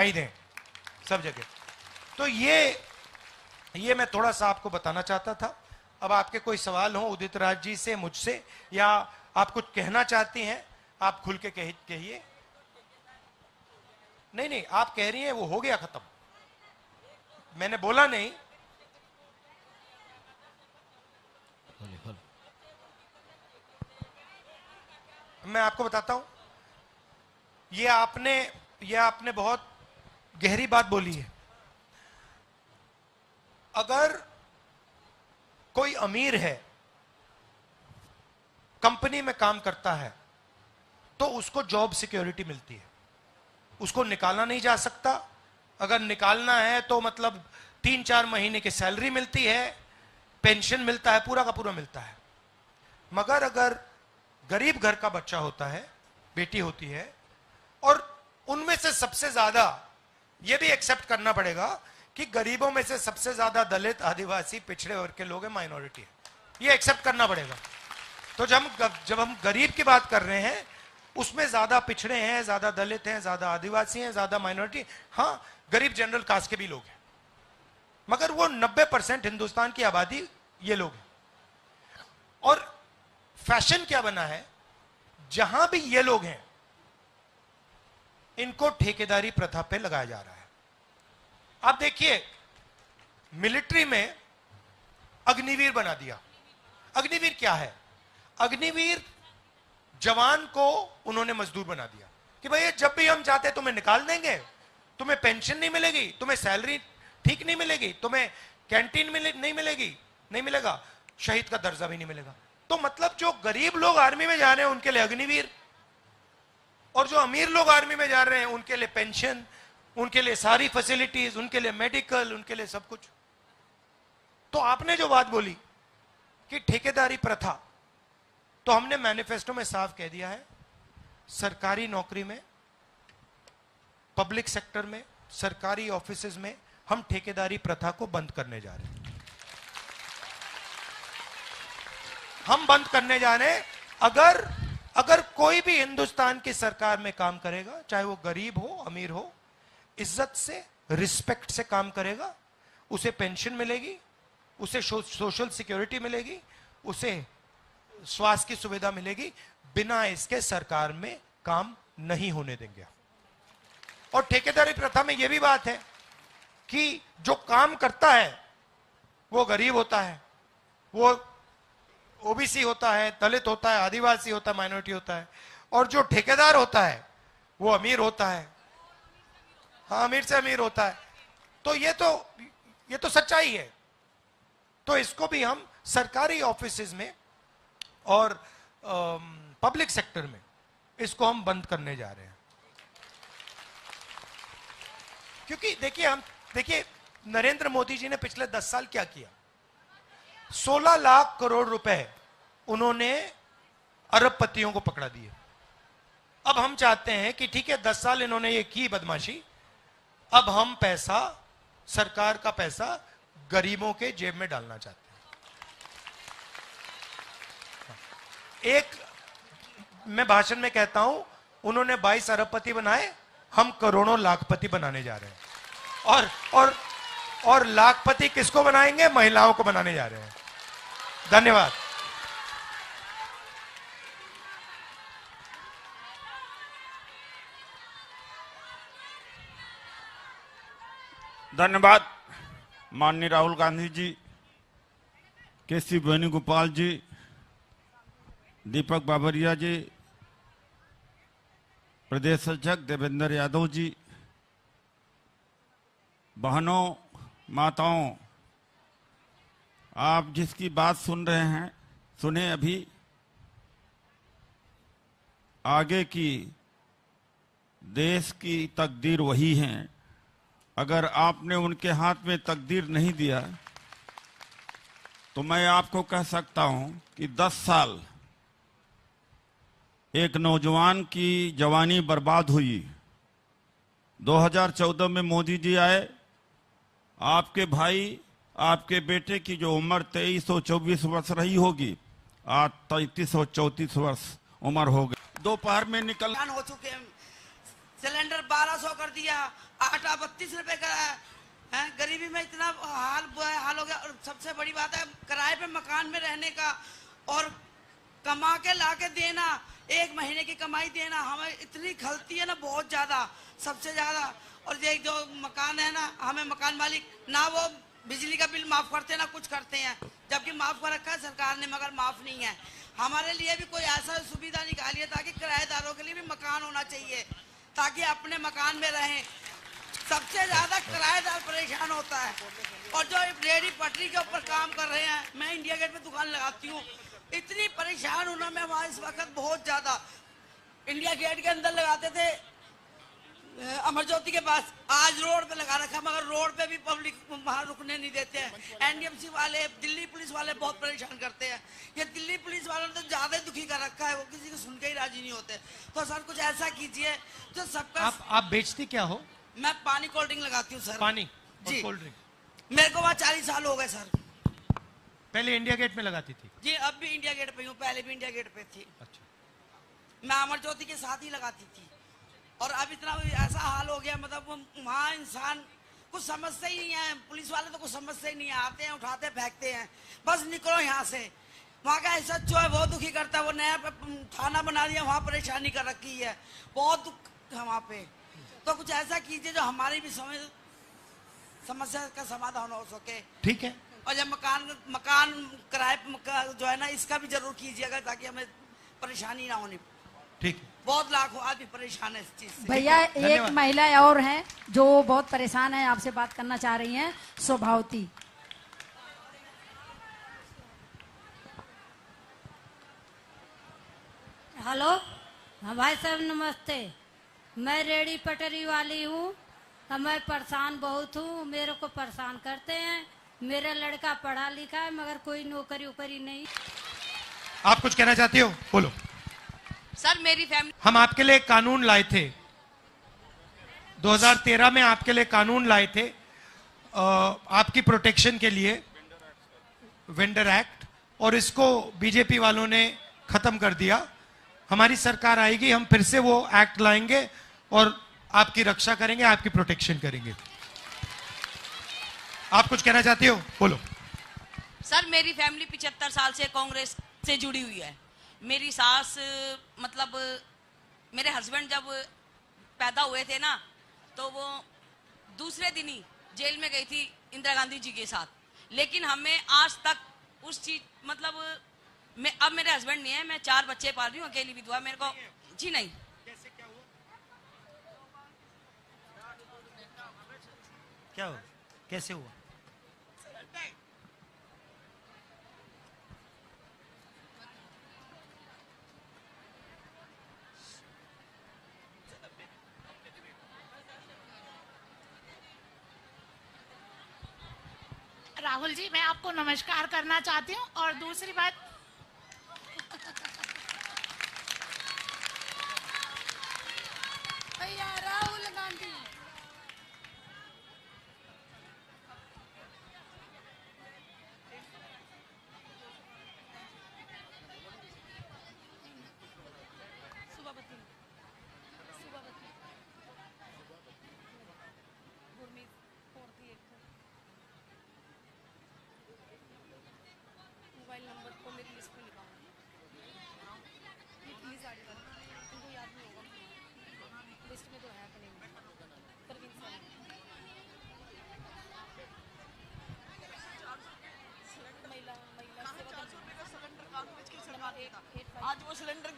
ही दें सब जगह। तो ये मैं थोड़ा सा आपको बताना चाहता था। अब आपके कोई सवाल हो उदित राज जी से, मुझसे, या आप कुछ कहना चाहती हैं, आप खुल के कहिए। नहीं नहीं, आप कह रही हैं वो हो गया खत्म, मैंने बोला नहीं। मैं आपको बताता हूं, ये आपने बहुत गहरी बात बोली है। अगर कोई अमीर है, कंपनी में काम करता है, तो उसको जॉब सिक्योरिटी मिलती है, उसको निकालना नहीं जा सकता। अगर निकालना है तो मतलब 3-4 महीने की सैलरी मिलती है, पेंशन मिलता है, पूरा का पूरा मिलता है। मगर अगर गरीब घर का बच्चा होता है, बेटी होती है, और उनमें से सबसे ज्यादा, यह भी एक्सेप्ट करना पड़ेगा कि गरीबों में से सबसे ज्यादा दलित, आदिवासी, पिछड़े वर्ग के लोग हैं, माइनॉरिटी है, ये एक्सेप्ट करना पड़ेगा। तो जब हम गरीब की बात कर रहे हैं, उसमें ज्यादा पिछड़े हैं, ज्यादा दलित हैं, ज्यादा आदिवासी हैं, ज्यादा माइनॉरिटी, हाँ गरीब जनरल कास्ट के भी लोग हैं, मगर वो 90% हिंदुस्तान की आबादी ये लोग हैं। और फैशन क्या बना है, जहां भी ये लोग हैं इनको ठेकेदारी प्रथा पे लगाया जा रहा है। आप देखिए, मिलिट्री में अग्निवीर बना दिया। अग्निवीर क्या है? अग्निवीर जवान को उन्होंने मजदूर बना दिया कि भाई जब भी हम चाहते तुम्हें निकाल देंगे, तुम्हें पेंशन नहीं मिलेगी, तुम्हें सैलरी ठीक नहीं मिलेगी, तुम्हें कैंटीन नहीं मिलेगी, नहीं मिलेगा, शहीद का दर्जा भी नहीं मिलेगा। तो मतलब जो गरीब लोग आर्मी में जा रहे हैं उनके लिए अग्निवीर, और जो अमीर लोग आर्मी में जा रहे हैं उनके लिए पेंशन, उनके लिए सारी फैसिलिटीज, उनके लिए मेडिकल, उनके लिए सब कुछ। तो आपने जो बात बोली कि ठेकेदारी प्रथा, तो हमने मैनिफेस्टो में साफ कह दिया है, सरकारी नौकरी में, पब्लिक सेक्टर में, सरकारी ऑफिसेज में हम ठेकेदारी प्रथा को बंद करने जा रहे हैं। हम बंद करने जा रहे हैं। अगर कोई भी हिंदुस्तान की सरकार में काम करेगा, चाहे वो गरीब हो, अमीर हो, इज्जत से, रिस्पेक्ट से काम करेगा, उसे पेंशन मिलेगी, उसे सोशल सिक्योरिटी मिलेगी, उसे स्वास्थ्य की सुविधा मिलेगी, बिना इसके सरकार में काम नहीं होने देंगे। और ठेकेदारी प्रथा में यह भी बात है कि जो काम करता है वो गरीब होता है, वो ओबीसी होता है, दलित होता है, आदिवासी होता है, माइनॉरिटी होता है, और जो ठेकेदार होता है वो अमीर होता है, हाँ अमीर से अमीर होता है। तो ये तो सच्चाई है। तो इसको भी हम सरकारी ऑफिसेज में और पब्लिक सेक्टर में इसको हम बंद करने जा रहे हैं। क्योंकि देखिए नरेंद्र मोदी जी ने पिछले 10 साल क्या किया, 16 लाख करोड़ रुपए उन्होंने अरबपतियों को पकड़ा दिए। अब हम चाहते हैं कि ठीक है 10 साल इन्होंने ये की बदमाशी, अब हम पैसा, सरकार का पैसा गरीबों के जेब में डालना चाहते हैं। एक मैं भाषण में कहता हूं, उन्होंने 22 अरबपति बनाए, हम करोड़ों लाखपति बनाने जा रहे हैं। और लाखपति किसको बनाएंगे? महिलाओं को बनाने जा रहे हैं। धन्यवाद। धन्यवाद माननीय राहुल गांधी जी, केसी वेणुगोपाल जी, दीपक बाबरिया जी, प्रदेश अध्यक्ष देवेंद्र यादव जी, बहनों, माताओं, आप जिसकी बात सुन रहे हैं, सुने अभी। आगे की देश की तकदीर वही है। अगर आपने उनके हाथ में तकदीर नहीं दिया तो मैं आपको कह सकता हूं कि 10 साल एक नौजवान की जवानी बर्बाद हुई। 2014 में मोदी जी आए, आपके भाई, आपके बेटे की जो उम्र 23-24 वर्ष रही होगी, आज 33 और 34 वर्ष उम्र हो गई। दोपहर में निकल हो चुके हैं, सिलेंडर 1200 कर दिया, आटा 32 रुपए का है। गरीबी में इतना हाल हो गया। और सबसे बड़ी बात है किराए पे मकान में रहने का और कमा के ला के देना, 1 महीने की कमाई देना, हमें इतनी खलती है ना बहुत ज्यादा, सबसे ज्यादा। और ये जो मकान है ना, हमें मकान मालिक ना वो बिजली का बिल माफ करते ना कुछ करते हैं, जबकि माफ कर रखा है सरकार ने, मगर माफ नहीं है। हमारे लिए भी कोई ऐसा सुविधा निकालिए ताकि किराएदारों के लिए भी मकान होना चाहिए, ताकि अपने मकान में रहें। सबसे ज्यादा किराएदार परेशान होता है। और जो रेहड़ी पटरी के ऊपर काम कर रहे हैं, मैं इंडिया गेट में दुकान लगाती हूँ, इतनी परेशान हूं ना मैं वहां इस वक्त बहुत ज्यादा। इंडिया गेट के अंदर लगाते थे अमर ज्योति के पास, आज रोड पे लगा रखा, मगर रोड पे भी पब्लिक वहां रुकने नहीं देते हैं। एनडीएमसी वाले, दिल्ली पुलिस वाले बहुत परेशान करते हैं। ये दिल्ली पुलिस वालों ने तो ज्यादा दुखी कर रखा है, वो किसी को सुन के ही राजी नहीं होते। तो सर कुछ ऐसा कीजिए जो सबका। आप बेचती क्या हो? मैं पानी कोल्ड ड्रिंक लगाती हूँ सर। पानी जी, कोल्ड ड्रिंक। मेरे को वहाँ 40 साल हो गए सर। पहले इंडिया गेट में लगाती थी? जी, अब भी इंडिया गेट पे हूँ, पहले भी इंडिया गेट पे थी। अच्छा। मैं अमर ज्योति के साथ ही लगाती थी। और अब इतना ऐसा हाल हो गया, मतलब वहाँ इंसान कुछ समझते ही नहीं है, पुलिस वाले तो कुछ समझते ही नहीं है, आते हैं उठाते फेंकते हैं, बस निकलो यहाँ से। वहाँ का ऐसा जो है बहुत दुखी करता है। वो नया थाना बना दिया, वहाँ परेशानी कर रखी है, बहुत दुख है वहाँ पे। तो कुछ ऐसा कीजिए जो हमारी भी समस्या का समाधान हो सके। ठीक है। और जब मकान किराए जो है ना, इसका भी जरूर कीजिएगा ताकि हमें परेशानी ना होनी। ठीक है। बहुत लाखों आदमी परेशान है इस चीज से। भैया एक महिला और हैं जो बहुत परेशान है, आपसे बात करना चाह रही हैं, शोभावती। हेलो, हाँ भाई साहब नमस्ते। मैं रेडी पटरी वाली हूँ, मैं परेशान बहुत हूँ, मेरे को परेशान करते हैं। मेरा लड़का पढ़ा लिखा है मगर कोई नौकरी उकरी नहीं। आप कुछ कहना चाहती हो? बोलो। सर मेरी फैमिली, हम आपके लिए कानून लाए थे 2013 में, आपके लिए कानून लाए थे आपकी प्रोटेक्शन के लिए, वेंडर एक्ट, और इसको बीजेपी वालों ने खत्म कर दिया। हमारी सरकार आएगी, हम फिर से वो एक्ट लाएंगे और आपकी रक्षा करेंगे, आपकी प्रोटेक्शन करेंगे। आप कुछ कहना चाहती हो? बोलो। सर मेरी फैमिली 75 साल से कांग्रेस से जुड़ी हुई है। मेरी सास, मतलब मेरे हस्बैंड जब पैदा हुए थे ना, तो वो दूसरे दिन ही जेल में गई थी इंदिरा गांधी जी के साथ। लेकिन हमें आज तक उस चीज, मतलब अब मेरे हस्बैंड नहीं है, मैं 4 बच्चे पाल रही हूँ, अकेली विधवा। मेरे को जी नहीं। क्या हुआ? कैसे हुआ? राहुल जी, मैं आपको नमस्कार करना चाहती हूँ। और दूसरी बात, भैया राहुल गांधी, मोबाइल नंबर को मेरी लिस्ट में लिखा प्लीज आगे उनको याद नहीं होगा, लिस्ट में तो है अपने परवीन सर। आज वो सिलेंडर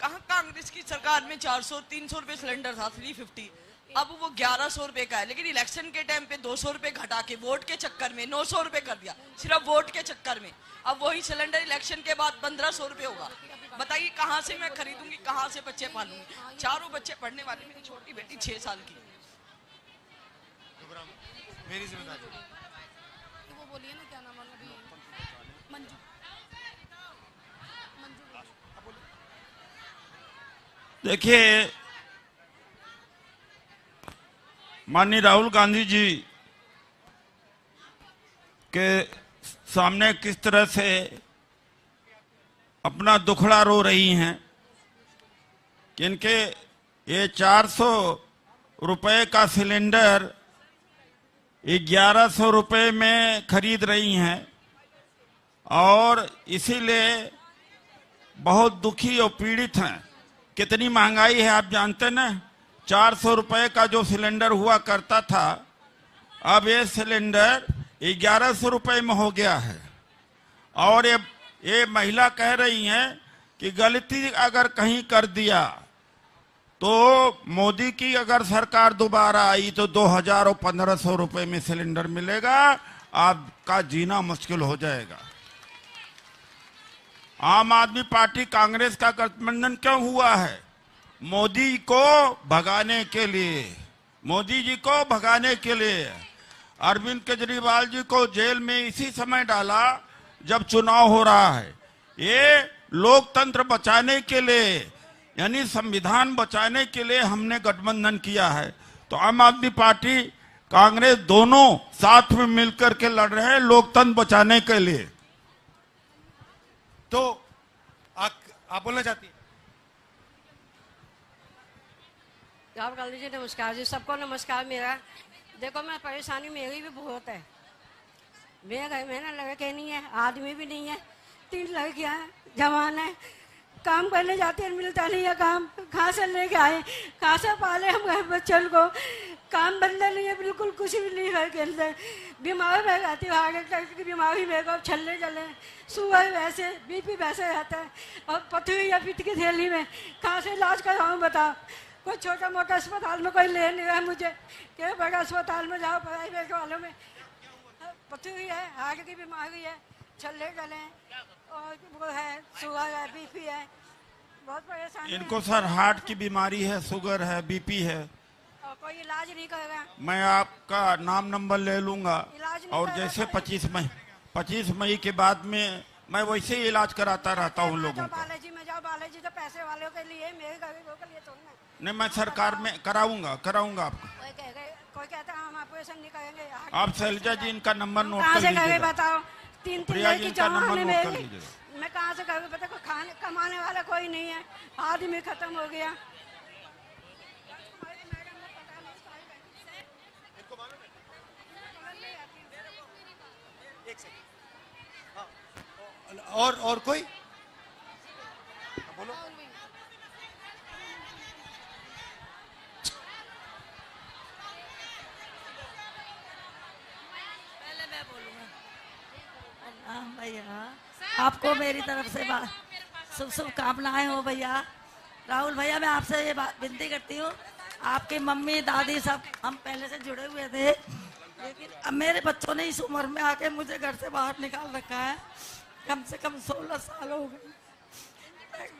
कहाँ, कांग्रेस की सरकार में 400-300 रुपए सिलेंडर था, 350, अब वो 1100 रुपए का है। लेकिन इलेक्शन के टाइम पे 200 रुपए घटा के वोट के चक्कर में 900 रुपए कर दिया, सिर्फ वोट के चक्कर में। अब वही सिलेंडर इलेक्शन के बाद 1500 रुपए होगा। बताइए कहाँ से मैं खरीदूंगी, कहाँ से बच्चे पालूंगी? 4 बच्चे पढ़ने वाली, मेरी छोटी बेटी 6 साल की। मेरी जिम्मेदारी। वो बोलिए ना, क्या नाम है अभी, मंजू। देखिए, माननीय राहुल गांधी जी के सामने किस तरह से अपना दुखड़ा रो रही हैं कि इनके ये 400 रुपए का सिलेंडर 1100 रुपए में खरीद रही हैं और इसीलिए बहुत दुखी और पीड़ित हैं। कितनी महंगाई है आप जानते ना। 400 रुपए का जो सिलेंडर हुआ करता था, अब ये सिलेंडर 1100 रुपए में हो गया है। और ये महिला कह रही हैं कि गलती अगर कहीं कर दिया तो मोदी की अगर सरकार दोबारा आई तो 2000 और 1500 रुपए में सिलेंडर मिलेगा, आपका जीना मुश्किल हो जाएगा। आम आदमी पार्टी कांग्रेस का गठबंधन क्यों हुआ है? मोदी को भगाने के लिए, मोदी जी को भगाने के लिए। अरविंद केजरीवाल जी को जेल में इसी समय डाला जब चुनाव हो रहा है। ये लोकतंत्र बचाने के लिए, यानी संविधान बचाने के लिए हमने गठबंधन किया है। तो आम आदमी पार्टी कांग्रेस दोनों साथ में मिलकर के लड़ रहे हैं लोकतंत्र बचाने के लिए। तो आप बोलना चाहती हैं? राहुल गांधी जी नमस्कार जी, सबको नमस्कार। मेरा देखो, मैं परेशानी मेरी भी बहुत है। मेरे घर में ना लड़के नहीं है, आदमी भी नहीं है, 3 लड़कियां हैं, जवान है, काम करने जाते हैं, मिलता नहीं है काम। कहाँ से लेके आए, कहाँ से पाले हम घर बच्चों को? काम बंदा नहीं है, बिल्कुल कुछ भी नहीं घर के अंदर। बीमार रह जाती है, हार्ट अटैक की बीमारी मेरे को, छल्ले चले, शुगर वैसे, बीपी वैसे रहता है, और पथरी या पित्त की थैली में। कहाँ से इलाज कराऊँ बताओ? कोई छोटा मोटा अस्पताल में कोई ले नहीं रहा मुझे, क्या बड़ा अस्पताल में जाओ, प्राइवेट वालों में। पथरी है, हार्ट की बीमारी है, छल्ले चले, और वो है, शुगर है, बीपी है, बहुत परेशानी। इनको सर हार्ट की बीमारी है, शुगर है, बीपी है, और कोई इलाज नहीं करेगा। मैं आपका नाम नंबर ले लूंगा। और जैसे 25 मई के बाद में मैं वैसे ही इलाज कराता रहता हूँ लोगों को। बालाजी में जाओ, बालाजी तो पैसे वालों के लिए, मेरे गरीबों के लिए थोड़ी ना। नहीं, मैं सरकार में कराऊंगा आपको। कोई कहता है हम ऑपरेशन नहीं करेंगे। आप शैलजा जी इनका नंबर नोट कहाँ कर से करें लीजिएगा। बताओ? 3 प्रिया जी की इनका नंबर जवान है नोट कर मेरी, लीजिएगा। मैं कहाँ से करूँ? पता को खाने कमाने वाला कोई नहीं है, आदमी खत्म हो गया। और कोई बोलो। पहले मैं बोलूँगा। भैया, आपको मेरी तरफ से शुभ कामनाएं हो भैया। राहुल भैया, मैं आपसे ये बात विनती करती हूँ, आपकी मम्मी दादी सब हम पहले से जुड़े हुए थे, लेकिन अब मेरे बच्चों ने इस उम्र में आके मुझे घर से बाहर निकाल रखा है। कम से कम 16 साल हो गए।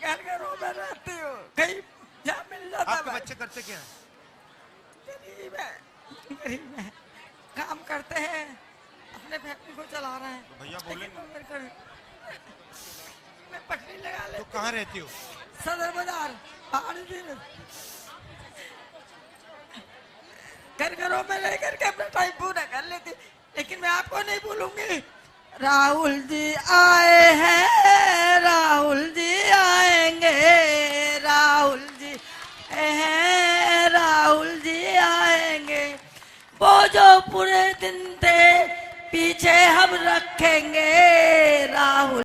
मैं घरों में रहती हूँ, कहीं जहाँ मिल जाता। आपके बच्चे करते क्या हैं? गरीब है, काम करते हैं, अपने फैमिली को चला रहे हैं। तो भैया बोलेंगे। मैं पटरी लगा ले। तो कहाँ रहती हो? सदर बाजार, पहाड़ी दिन। घरों में रह करके अपना टाइम पूरा कर लेती, लेकिन मैं आपको नहीं भूलूंगी। राहुल जी आए हैं, राहुल जी आएंगे, राहुल जी हैं, राहुल जी आएंगे। वो जो पूरे दिन थे पीछे हम रखेंगे, राहुल।